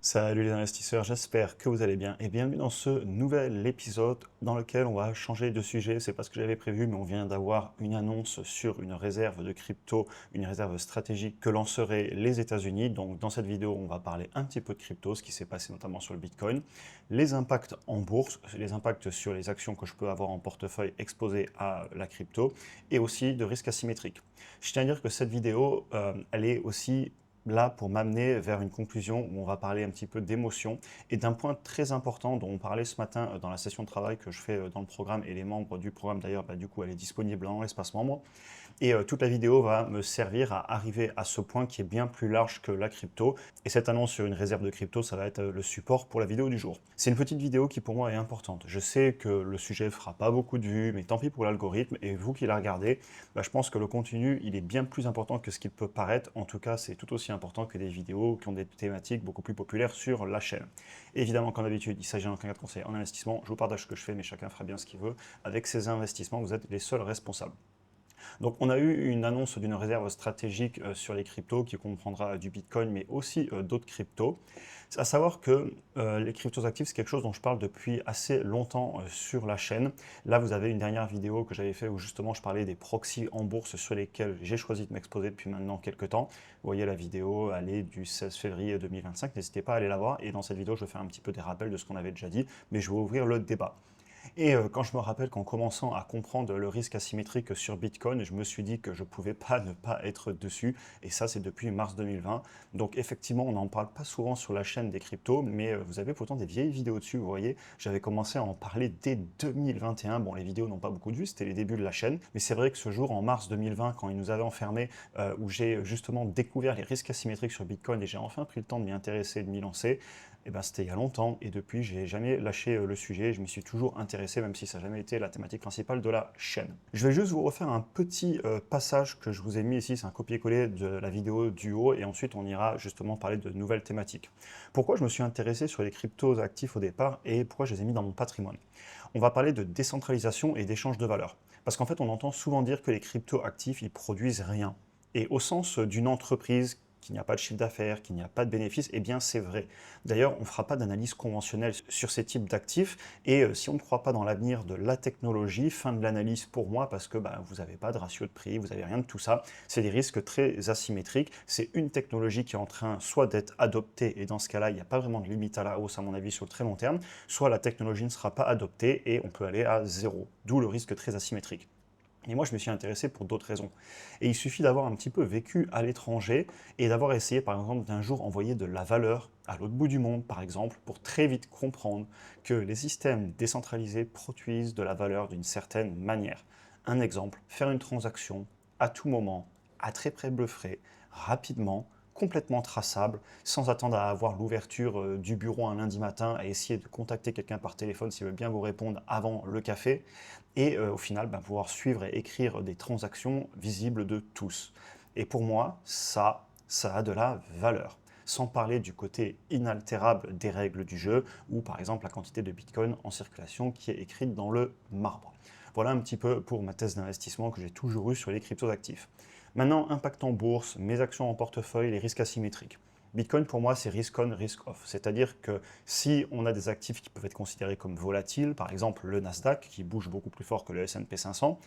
Salut les investisseurs, j'espère que vous allez bien et bienvenue dans ce nouvel épisode dans lequel on va changer de sujet. C'est pas ce que j'avais prévu, mais on vient d'avoir une annonce sur une réserve de crypto, une réserve stratégique que lanceraient les États-Unis. Donc dans cette vidéo, on va parler un petit peu de crypto, ce qui s'est passé notamment sur le Bitcoin, les impacts en bourse, les impacts sur les actions que je peux avoir en portefeuille exposées à la crypto et aussi de risques asymétriques. Je tiens à dire que cette vidéo, elle est aussi là pour m'amener vers une conclusion où on va parler un petit peu d'émotion et d'un point très important dont on parlait ce matin dans la session de travail que je fais dans le programme, et les membres du programme d'ailleurs, du coup elle est disponible dans l'espace membre. Et toute la vidéo va me servir à arriver à ce point qui est bien plus large que la crypto. Et cette annonce sur une réserve de crypto, ça va être le support pour la vidéo du jour. C'est une petite vidéo qui pour moi est importante. Je sais que le sujet fera pas beaucoup de vues, mais tant pis pour l'algorithme. Et vous qui la regardez, je pense que le contenu, il est bien plus important que ce qu'il peut paraître. En tout cas, c'est tout aussi important que des vidéos qui ont des thématiques beaucoup plus populaires sur la chaîne. Évidemment, comme d'habitude, il s'agit d'un cas de conseil en investissement. Je vous partage ce que je fais, mais chacun fera bien ce qu'il veut. Avec ces investissements, vous êtes les seuls responsables. Donc on a eu une annonce d'une réserve stratégique sur les cryptos qui comprendra du Bitcoin mais aussi d'autres cryptos. À savoir que les cryptos actifs, c'est quelque chose dont je parle depuis assez longtemps sur la chaîne. Là, vous avez une dernière vidéo que j'avais fait où justement je parlais des proxys en bourse sur lesquels j'ai choisi de m'exposer depuis maintenant quelques temps. Vous voyez la vidéo, elle est du 16 février 2025, n'hésitez pas à aller la voir. Et dans cette vidéo, je fais un petit peu des rappels de ce qu'on avait déjà dit, mais je vais ouvrir le débat. Et quand je me rappelle qu'en commençant à comprendre le risque asymétrique sur Bitcoin, je me suis dit que je ne pouvais pas ne pas être dessus. Et ça, c'est depuis mars 2020. Donc effectivement, on n'en parle pas souvent sur la chaîne des cryptos, mais vous avez pourtant des vieilles vidéos dessus, vous voyez. J'avais commencé à en parler dès 2021. Bon, les vidéos n'ont pas beaucoup de vues, c'était les débuts de la chaîne. Mais c'est vrai que ce jour, en mars 2020, quand ils nous avaient enfermés, où j'ai justement découvert les risques asymétriques sur Bitcoin et j'ai enfin pris le temps de m'y intéresser, de m'y lancer, eh ben, c'était il y a longtemps et depuis, j'ai jamais lâché le sujet. Je m'y suis toujours intéressé, même si ça n'a jamais été la thématique principale de la chaîne. Je vais juste vous refaire un petit passage que je vous ai mis ici. C'est un copier-coller de la vidéo du haut et ensuite on ira justement parler de nouvelles thématiques. Pourquoi je me suis intéressé sur les cryptos actifs au départ et pourquoi je les ai mis dans mon patrimoine? On va parler de décentralisation et d'échange de valeurs. Parce qu'en fait, on entend souvent dire que les cryptos actifs, ils produisent rien. Et au sens d'une entreprise qu'il n'y a pas de chiffre d'affaires, qu'il n'y a pas de bénéfices, eh bien c'est vrai. D'ailleurs, on ne fera pas d'analyse conventionnelle sur ces types d'actifs, et si on ne croit pas dans l'avenir de la technologie, fin de l'analyse pour moi, parce que vous n'avez pas de ratio de prix, vous n'avez rien de tout ça, c'est des risques très asymétriques, c'est une technologie qui est en train soit d'être adoptée, et dans ce cas-là, il n'y a pas vraiment de limite à la hausse à mon avis sur le très long terme, soit la technologie ne sera pas adoptée et on peut aller à zéro, d'où le risque très asymétrique. Et moi, je me suis intéressé pour d'autres raisons. Et il suffit d'avoir un petit peu vécu à l'étranger et d'avoir essayé, par exemple, d'un jour envoyer de la valeur à l'autre bout du monde, par exemple, pour très vite comprendre que les systèmes décentralisés produisent de la valeur d'une certaine manière. Un exemple, faire une transaction à tout moment, à très faible frais, rapidement, complètement traçable, sans attendre à avoir l'ouverture du bureau un lundi matin, à essayer de contacter quelqu'un par téléphone s'il veut bien vous répondre avant le café, et au final pouvoir suivre et écrire des transactions visibles de tous. Et pour moi, ça a de la valeur. Sans parler du côté inaltérable des règles du jeu, ou par exemple la quantité de Bitcoin en circulation qui est écrite dans le marbre. Voilà un petit peu pour ma thèse d'investissement que j'ai toujours eue sur les cryptos actifs. Maintenant, impact en bourse, mes actions en portefeuille, les risques asymétriques. Bitcoin, pour moi, c'est risk on, risk off. C'est-à-dire que si on a des actifs qui peuvent être considérés comme volatiles, par exemple le Nasdaq, qui bouge beaucoup plus fort que le S&P 500,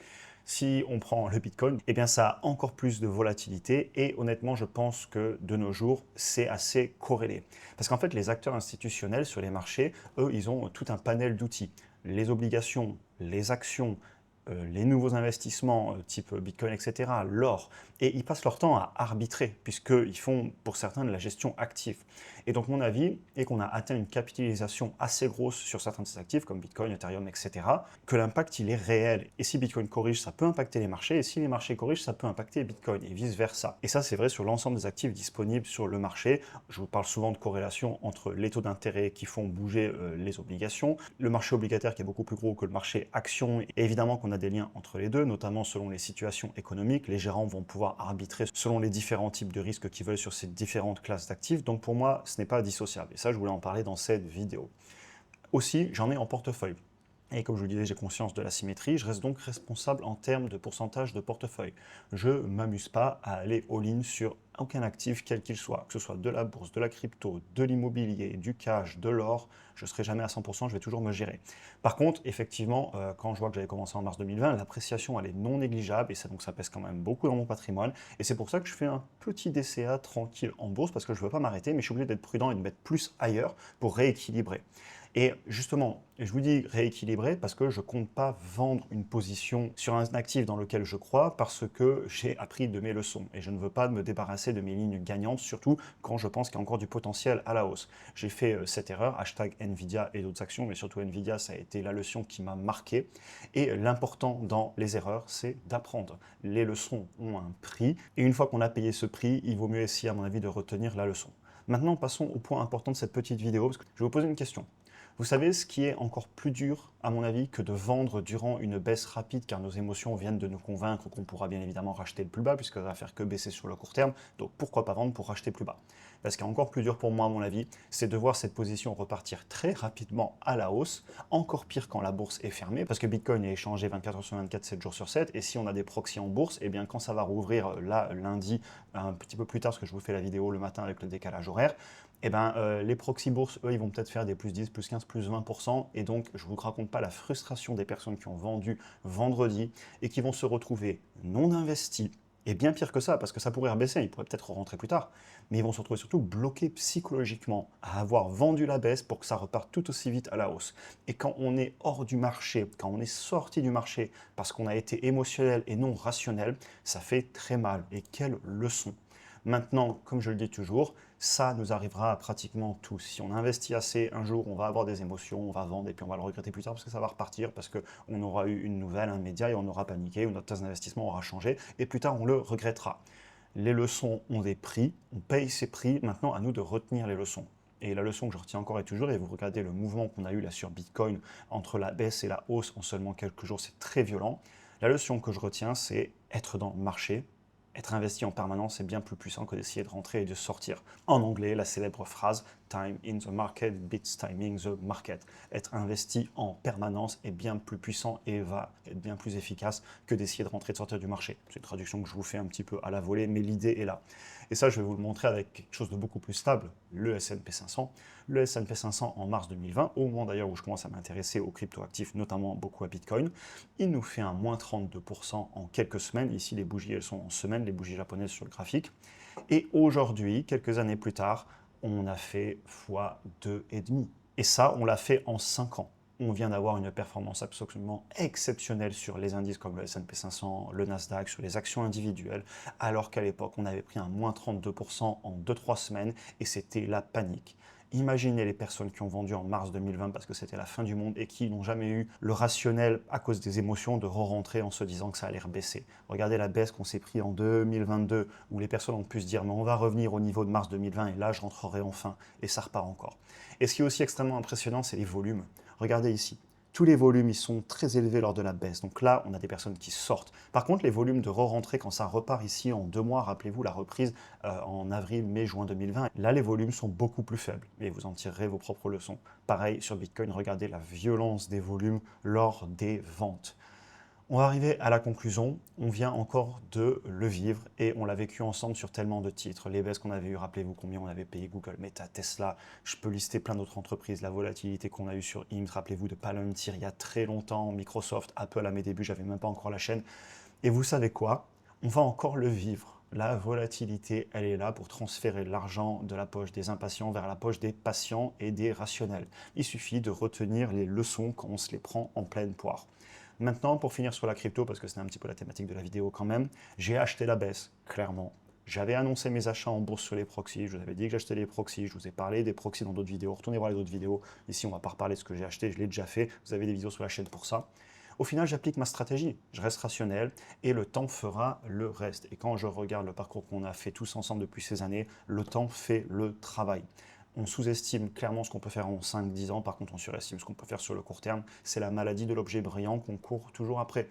si on prend le Bitcoin, eh bien ça a encore plus de volatilité et honnêtement, je pense que de nos jours, c'est assez corrélé. Parce qu'en fait, les acteurs institutionnels sur les marchés, eux, ils ont tout un panel d'outils. Les obligations, les actions, les nouveaux investissements type Bitcoin, etc., l'or, et ils passent leur temps à arbitrer, puisqu'ils font pour certains de la gestion active. Et donc mon avis est qu'on a atteint une capitalisation assez grosse sur certains de ces actifs, comme Bitcoin, Ethereum, etc., que l'impact il est réel. Et si Bitcoin corrige, ça peut impacter les marchés, et si les marchés corrigent, ça peut impacter Bitcoin, et vice-versa. Et ça, c'est vrai sur l'ensemble des actifs disponibles sur le marché. Je vous parle souvent de corrélation entre les taux d'intérêt qui font bouger les obligations, le marché obligataire qui est beaucoup plus gros que le marché action, et évidemment qu'on a des liens entre les deux, notamment selon les situations économiques. Les gérants vont pouvoir arbitrer selon les différents types de risques qu'ils veulent sur ces différentes classes d'actifs. Donc pour moi, ce n'est pas dissociable. Et ça, je voulais en parler dans cette vidéo. Aussi, j'en ai en portefeuille. Et comme je vous le disais, j'ai conscience de la symétrie, je reste donc responsable en termes de pourcentage de portefeuille. Je ne m'amuse pas à aller all-in sur aucun actif quel qu'il soit, que ce soit de la bourse, de la crypto, de l'immobilier, du cash, de l'or, je ne serai jamais à 100%, je vais toujours me gérer. Par contre, effectivement, quand je vois que j'avais commencé en mars 2020, l'appréciation elle est non négligeable et ça, donc ça pèse quand même beaucoup dans mon patrimoine. Et c'est pour ça que je fais un petit DCA tranquille en bourse parce que je ne veux pas m'arrêter, mais je suis obligé d'être prudent et de mettre plus ailleurs pour rééquilibrer. Et justement, je vous dis rééquilibrer parce que je ne compte pas vendre une position sur un actif dans lequel je crois parce que j'ai appris de mes leçons et je ne veux pas me débarrasser de mes lignes gagnantes, surtout quand je pense qu'il y a encore du potentiel à la hausse. J'ai fait cette erreur, hashtag Nvidia et d'autres actions, mais surtout Nvidia, ça a été la leçon qui m'a marqué. Et l'important dans les erreurs, c'est d'apprendre. Les leçons ont un prix et une fois qu'on a payé ce prix, il vaut mieux essayer, à mon avis, de retenir la leçon. Maintenant, passons au point important de cette petite vidéo, parce que je vais vous poser une question. Vous savez ce qui est encore plus dur, à mon avis, que de vendre durant une baisse rapide, car nos émotions viennent de nous convaincre qu'on pourra bien évidemment racheter le plus bas, puisque ça va faire que baisser sur le court terme, donc pourquoi pas vendre pour racheter plus bas. Ce qui est encore plus dur pour moi, à mon avis, c'est de voir cette position repartir très rapidement à la hausse, encore pire quand la bourse est fermée, parce que Bitcoin est échangé 24 heures sur 24, 7 jours sur 7, et si on a des proxys en bourse, et bien quand ça va rouvrir là, lundi, un petit peu plus tard, parce que je vous fais la vidéo le matin avec le décalage horaire, les proxy bourses, eux, ils vont peut-être faire des plus 10, plus 15, plus 20%. Et donc, je ne vous raconte pas la frustration des personnes qui ont vendu vendredi et qui vont se retrouver non investis. Et bien pire que ça, parce que ça pourrait rebaisser, ils pourraient peut-être rentrer plus tard. Mais ils vont se retrouver surtout bloqués psychologiquement à avoir vendu la baisse pour que ça reparte tout aussi vite à la hausse. Et quand on est hors du marché, quand on est sorti du marché parce qu'on a été émotionnel et non rationnel, ça fait très mal. Et quelle leçon! Maintenant, comme je le dis toujours, ça nous arrivera à pratiquement tous. Si on investit assez, un jour, on va avoir des émotions, on va vendre et puis on va le regretter plus tard parce que ça va repartir, parce qu'on aura eu une nouvelle, un média et on aura paniqué ou notre thèse d'investissement aura changé et plus tard, on le regrettera. Les leçons ont des prix, on paye ces prix, maintenant à nous de retenir les leçons. Et la leçon que je retiens encore et toujours, et vous regardez le mouvement qu'on a eu là sur Bitcoin entre la baisse et la hausse en seulement quelques jours, c'est très violent. La leçon que je retiens, c'est être dans le marché, être investi en permanence est bien plus puissant que d'essayer de rentrer et de sortir. En anglais, la célèbre phrase Time in the market beats timing the market. Être investi en permanence est bien plus puissant et va être bien plus efficace que d'essayer de rentrer et de sortir du marché. C'est une traduction que je vous fais un petit peu à la volée, mais l'idée est là. Et ça, je vais vous le montrer avec quelque chose de beaucoup plus stable, le S&P 500. Le S&P 500 en mars 2020, au moment d'ailleurs où je commence à m'intéresser aux cryptoactifs, notamment beaucoup à Bitcoin, il nous fait un moins 32% en quelques semaines. Ici, les bougies, elles sont en semaines, les bougies japonaises sur le graphique. Et aujourd'hui, quelques années plus tard, on a fait x2,5. Et ça, on l'a fait en 5 ans. On vient d'avoir une performance absolument exceptionnelle sur les indices comme le S&P 500, le Nasdaq, sur les actions individuelles, alors qu'à l'époque, on avait pris un moins 32% en 2-3 semaines et c'était la panique. Imaginez les personnes qui ont vendu en mars 2020 parce que c'était la fin du monde et qui n'ont jamais eu le rationnel à cause des émotions de re-rentrer en se disant que ça allait rebaisser. Regardez la baisse qu'on s'est pris en 2022 où les personnes ont pu se dire mais on va revenir au niveau de mars 2020 et là je rentrerai enfin et ça repart encore. Et ce qui est aussi extrêmement impressionnant, c'est les volumes. Regardez ici. Tous les volumes, ils sont très élevés lors de la baisse. Donc là, on a des personnes qui sortent. Par contre, les volumes de re-rentrée, quand ça repart ici en 2 mois, rappelez-vous la reprise en avril, mai, juin 2020, là, les volumes sont beaucoup plus faibles. Et vous en tirerez vos propres leçons. Pareil sur Bitcoin, regardez la violence des volumes lors des ventes. On va arriver à la conclusion, on vient encore de le vivre et on l'a vécu ensemble sur tellement de titres. Les baisses qu'on avait eues, rappelez-vous combien on avait payé Google, Meta, Tesla, je peux lister plein d'autres entreprises, la volatilité qu'on a eue sur IMT, rappelez-vous de Palantir il y a très longtemps, Microsoft, Apple à mes débuts, j'avais même pas encore la chaîne. Et vous savez quoi? On va encore le vivre. La volatilité, elle est là pour transférer l'argent de la poche des impatients vers la poche des patients et des rationnels. Il suffit de retenir les leçons quand on se les prend en pleine poire. Maintenant, pour finir sur la crypto, parce que c'est un petit peu la thématique de la vidéo quand même, j'ai acheté la baisse, clairement. J'avais annoncé mes achats en bourse sur les proxys, je vous avais dit que j'achetais les proxys, je vous ai parlé des proxys dans d'autres vidéos, retournez voir les autres vidéos. Ici, on ne va pas reparler de ce que j'ai acheté, je l'ai déjà fait, vous avez des vidéos sur la chaîne pour ça. Au final, j'applique ma stratégie, je reste rationnel et le temps fera le reste. Et quand je regarde le parcours qu'on a fait tous ensemble depuis ces années, le temps fait le travail. On sous-estime clairement ce qu'on peut faire en 5-10 ans, par contre on surestime ce qu'on peut faire sur le court terme. C'est la maladie de l'objet brillant qu'on court toujours après.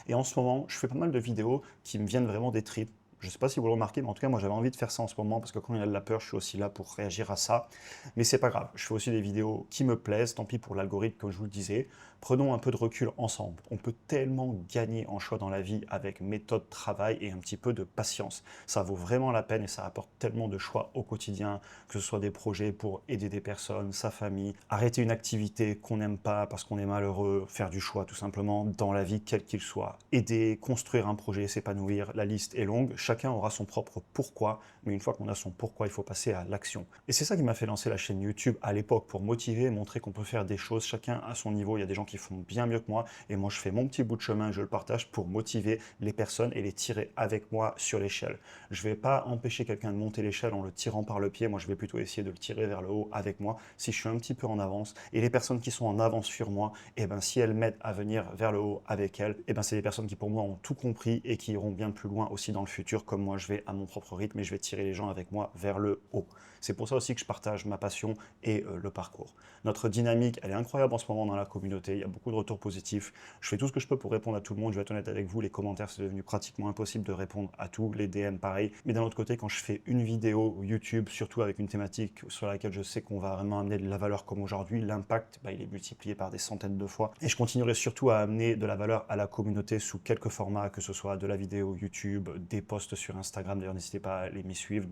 Et en ce moment, je fais pas mal de vidéos qui me viennent vraiment des tripes. Je ne sais pas si vous le remarquez, mais en tout cas, moi j'avais envie de faire ça en ce moment parce que quand il y a de la peur, je suis aussi là pour réagir à ça. Mais c'est pas grave, je fais aussi des vidéos qui me plaisent, tant pis pour l'algorithme, comme je vous le disais. Prenons un peu de recul ensemble. On peut tellement gagner en choix dans la vie avec méthode, travail et un petit peu de patience. Ça vaut vraiment la peine et ça apporte tellement de choix au quotidien, que ce soit des projets pour aider des personnes, sa famille, arrêter une activité qu'on n'aime pas parce qu'on est malheureux, faire du choix tout simplement dans la vie quel qu'il soit. Aider, construire un projet, s'épanouir, la liste est longue, chacun aura son propre pourquoi, mais une fois qu'on a son pourquoi, il faut passer à l'action. Et c'est ça qui m'a fait lancer la chaîne YouTube à l'époque, pour motiver, montrer qu'on peut faire des choses, chacun à son niveau. Il y a des gens qui font bien mieux que moi, et moi je fais mon petit bout de chemin, je le partage pour motiver les personnes et les tirer avec moi sur l'échelle. Je ne vais pas empêcher quelqu'un de monter l'échelle en le tirant par le pied, moi je vais plutôt essayer de le tirer vers le haut avec moi, si je suis un petit peu en avance. Et les personnes qui sont en avance sur moi, eh ben, si elles m'aident à venir vers le haut avec elles, eh ben, c'est des personnes qui pour moi ont tout compris et qui iront bien plus loin aussi dans le futur, comme moi je vais à mon propre rythme et je vais tirer les gens avec moi vers le haut. C'est pour ça aussi que je partage ma passion et le parcours. Notre dynamique, elle est incroyable en ce moment dans la communauté, il y a beaucoup de retours positifs. Je fais tout ce que je peux pour répondre à tout le monde, je vais être honnête avec vous, les commentaires c'est devenu pratiquement impossible de répondre à tout, les DM pareil. Mais d'un autre côté, quand je fais une vidéo YouTube, surtout avec une thématique sur laquelle je sais qu'on va vraiment amener de la valeur comme aujourd'hui, l'impact, il est multiplié par des centaines de fois. Et je continuerai surtout à amener de la valeur à la communauté sous quelques formats, que ce soit de la vidéo YouTube, des posts sur Instagram, d'ailleurs n'hésitez pas à aller m'y suivre.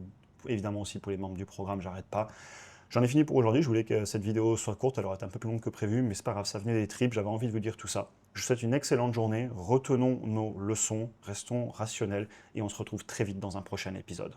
Évidemment aussi pour les membres du programme, j'arrête pas. J'en ai fini pour aujourd'hui, je voulais que cette vidéo soit courte, elle aurait été un peu plus longue que prévu, mais c'est pas grave, ça venait des tripes, j'avais envie de vous dire tout ça. Je vous souhaite une excellente journée, retenons nos leçons, restons rationnels, et on se retrouve très vite dans un prochain épisode.